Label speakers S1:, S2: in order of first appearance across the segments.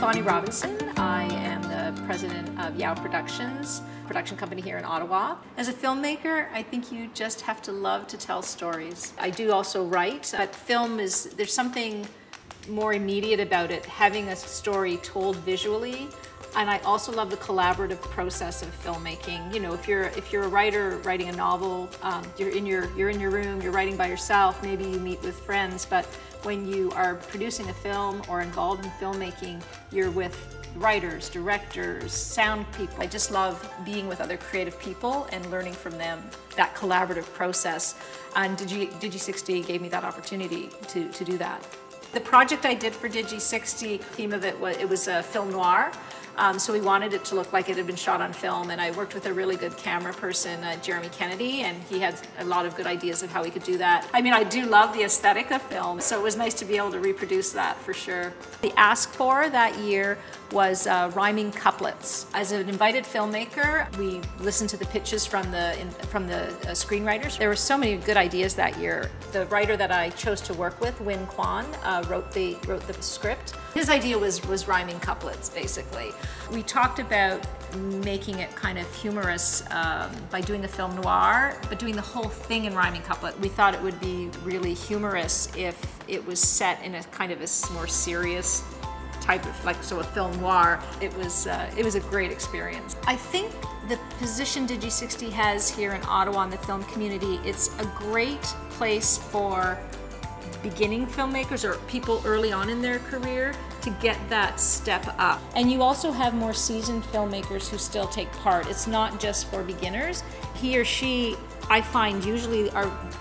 S1: Bonnie Robinson. I am the president of Yow Productions, production company here in Ottawa. As a filmmaker, I think you just have to love to tell stories. I do also write, but film is, there's something more immediate about it, having a story told visually. And I also love the collaborative process of filmmaking. You know, if you're a writer writing a novel, you're in your room, you're writing by yourself, maybe you meet with friends, but when you are producing a film or involved in filmmaking, you're with writers, directors, sound people. I just love being with other creative people and learning from them, that collaborative process. And Digi60 gave me that opportunity to do that. The project I did for Digi60, the theme of it was a film noir. So we wanted it to look like it had been shot on film, and I worked with a really good camera person, Jeremy Kennedy, and he had a lot of good ideas of how we could do that. I mean, I do love the aesthetic of film, so it was nice to be able to reproduce that for sure. The ask for that year was rhyming couplets. As an invited filmmaker, we listened to the pitches from the screenwriters. There were so many good ideas that year. The writer that I chose to work with, Win Kwan, wrote the script. His idea was rhyming couplets, basically. We talked about making it kind of humorous by doing a film noir, but doing the whole thing in rhyming couplet. We thought it would be really humorous if it was set in a kind of a more serious type of, so a film noir. It was a great experience. I think the position Digi60 has here in Ottawa in the film community, it's a great place for beginning filmmakers or people early on in their career to get that step up. And you also have more seasoned filmmakers who still take part. It's not just for beginners. He or she, I find, usually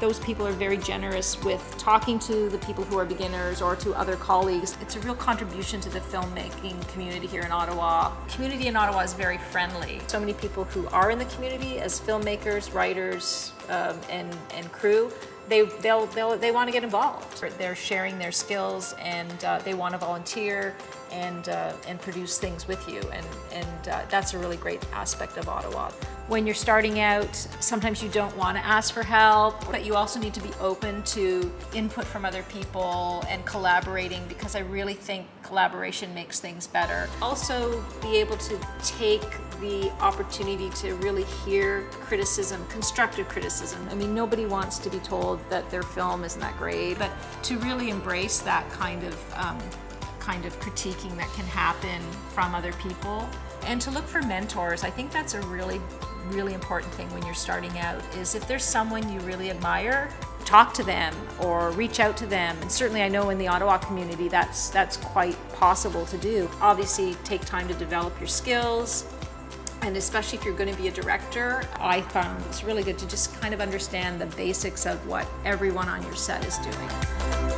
S1: those people are very generous with talking to the people who are beginners or to other colleagues. It's a real contribution to the filmmaking community here in Ottawa. The community in Ottawa is very friendly. So many people who are in the community as filmmakers, writers, and crew, they want to get involved. They're sharing their skills, and they want to volunteer and produce things with you, and that's a really great aspect of Ottawa. When you're starting out, sometimes you don't want to ask for help, but you also need to be open to input from other people and collaborating, because I really think collaboration makes things better. Also, be able to take the opportunity to really hear criticism, constructive criticism. I mean, nobody wants to be told that their film isn't that great, but to really embrace that kind of critiquing that can happen from other people, and to look for mentors. I think that's a really important thing when you're starting out, is if there's someone you really admire, talk to them or reach out to them. And certainly I know in the Ottawa community that's quite possible to do. Obviously, take time to develop your skills, and especially if you're going to be a director, I found it's really good to just kind of understand the basics of what everyone on your set is doing.